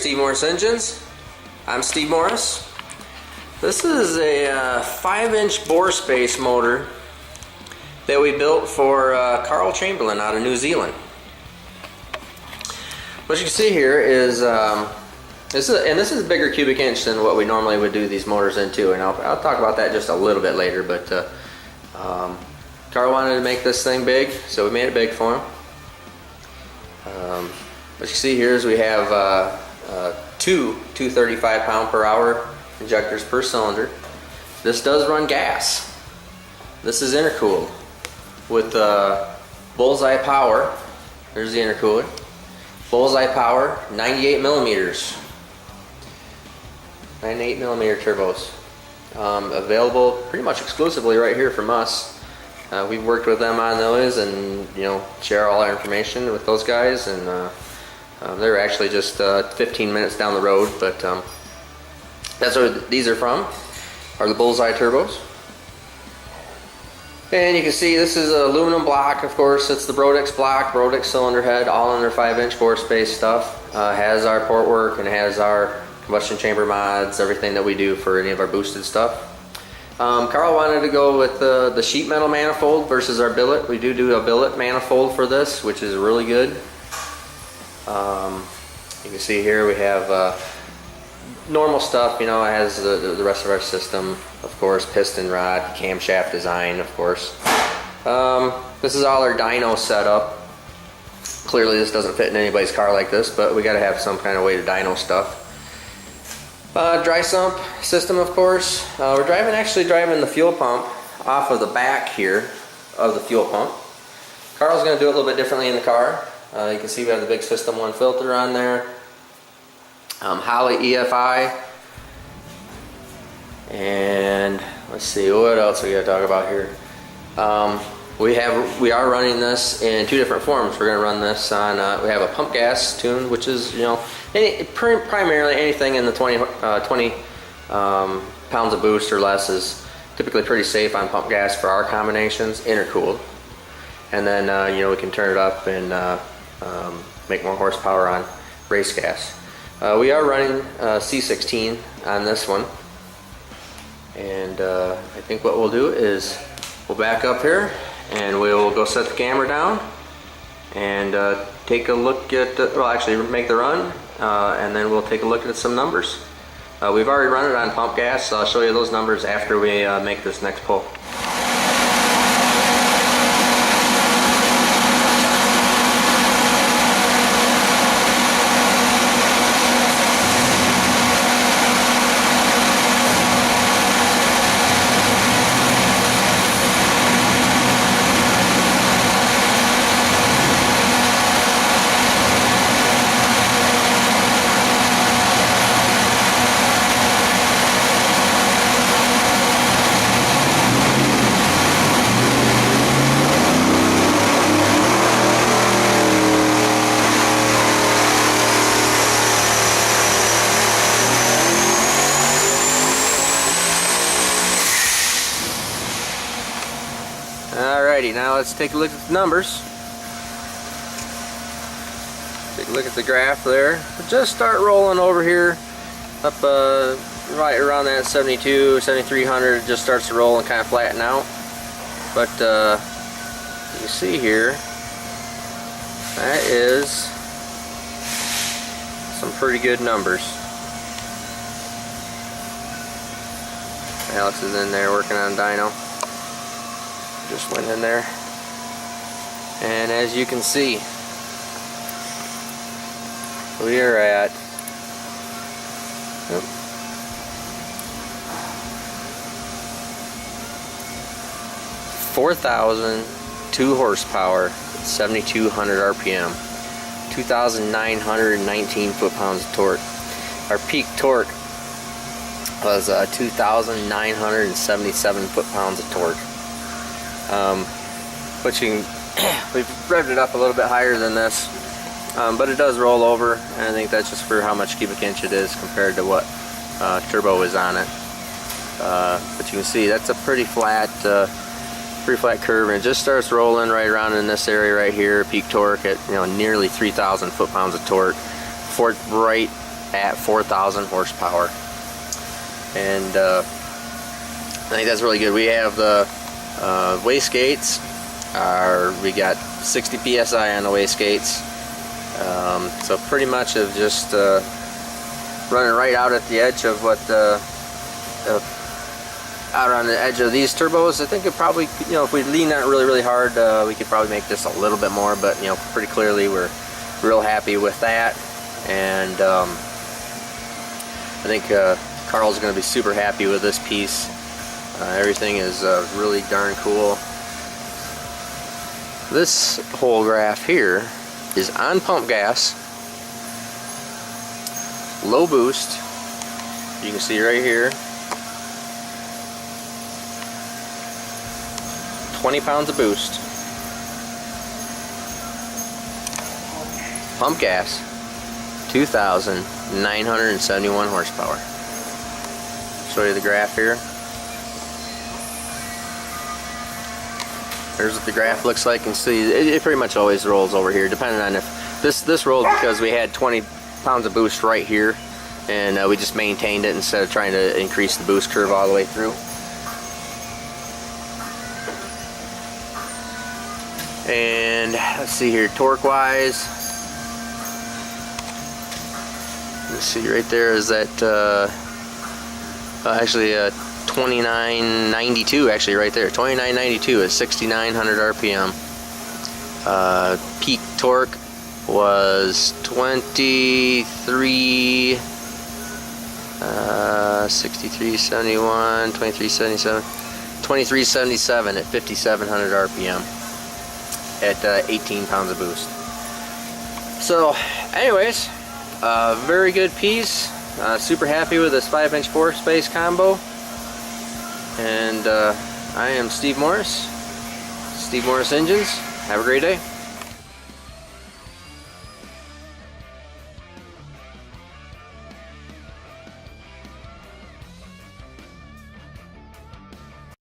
Steve Morris Engines. I'm Steve Morris. This is a 5-inch bore space motor that we built for Carl Chamberlain out of New Zealand. What you can see here is, this is a bigger cubic inch than what we normally would do these motors into, and I'll talk about that just a little bit later. But Carl wanted to make this thing big, so we made it big for him. What you see here is we have two 235 pound per hour injectors per cylinder. This does run gas. This is intercooled with bullseye power. There's the intercooler. Bullseye power, 98 millimeters. 98 millimeter turbos. Available pretty much exclusively right here from us. We've worked with them on those, and share all our information with those guys, and they're actually just 15 minutes down the road, but that's where these are from, are the Bullseye turbos. And you can see this is an aluminum block, of course. It's the Brodix block, Brodix cylinder head, all in their 5-inch bore space stuff. Has our port work and has our combustion chamber mods, everything that we do for any of our boosted stuff. Carl wanted to go with the sheet metal manifold versus our billet. We do a billet manifold for this, which is really good. You can see here we have normal stuff, it has the rest of our system, of course, piston rod, camshaft design, of course. This is all our dyno setup. Clearly this doesn't fit in anybody's car like this, but we got to have some kind of way to dyno stuff. Dry sump system, of course. We're actually driving the fuel pump off of the back here of the fuel pump. Carl's going to do it a little bit differently in the car. You can see we have the big System 1 filter on there. Holley EFI. And let's see, what else we got to talk about here. We are running this in 2 different forms. We're going to run this on, we have a pump gas tune, which is, primarily anything in the 20 pounds of boost or less is typically pretty safe on pump gas for our combinations, intercooled. And then, we can turn it up and make more horsepower on race gas. We are running C16 on this one. And I think what we'll do is we'll back up here and we'll go set the camera down and take a look at, actually make the run, and then we'll take a look at some numbers. We've already run it on pump gas, so I'll show you those numbers after we make this next pull. Alrighty, now let's take a look at the numbers. Take a look at the graph there. We'll just start rolling over here, up right around that 72, 7300. It just starts to roll and kind of flatten out. But you see here, that is some pretty good numbers. Alex is in there working on dyno. Just went in there, and as you can see, we are at 4,002 horsepower, 7,200 RPM, 2,919 foot-pounds of torque. Our peak torque was 2,977 foot-pounds of torque. Which we've revved it up a little bit higher than this, but it does roll over, and I think that's just for how much cubic inch it is compared to what turbo is on it. But you can see that's a pretty flat curve, and it just starts rolling right around in this area right here. Peak torque at nearly 3,000 foot-pounds of torque. Right at 4,000 horsepower. And I think that's really good. We have the wastegates. We got 60 psi on the wastegates. So pretty much of just running right out at the edge of what out on the edge of these turbos. I think it probably, you know, if we lean that really hard, we could probably make this a little bit more, but you know, pretty clearly we're real happy with that. And I think Carl's going to be super happy with this piece. Everything is really darn cool. This whole graph here is on pump gas, low boost. You can see right here, 20 pounds of boost, pump gas, 2,971 horsepower. Show you the graph here. There's what the graph looks like, and see it pretty much always rolls over here, depending on if this rolled because we had 20 pounds of boost right here, and we just maintained it instead of trying to increase the boost curve all the way through. And let's see here, torque wise, let's see right there is that actually 2992, actually right there, 2992 is 6,900 RPM. Peak torque was 6371, 2377 at 5,700 RPM at 18 pounds of boost. So anyways, very good piece. Super happy with this 5-inch 4-space combo. And I am Steve Morris, Steve Morris Engines. Have a great day.